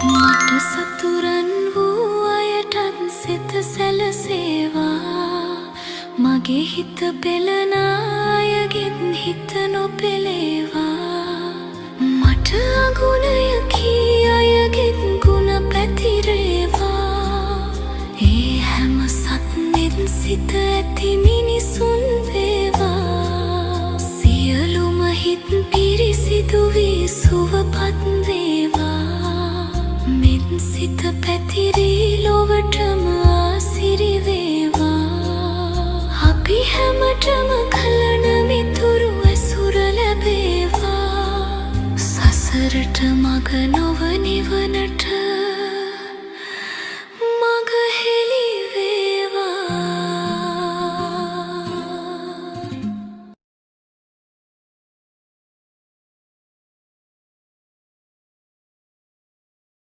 මට සතුරන් වූ අයටත් සිත සැලසේවා මගේ හිත පෙළන අයගෙත් හිත නොපෙළේවා මට අගුණය කී අයගෙත් ගුණ පැතිරේවා ඒ හැම සත්නෙත් සිත ඇති මිනිසුන් වේවා සියලුම හිත් පිරිසිදු වී සුවපත් වේවා මෙත් සිත පැතිරී ලොවටම ආසිරි වේවා අපි හැමටම කලන මිතුරු ඇසුර ලැබේවා සසරට මග නොව නිවනට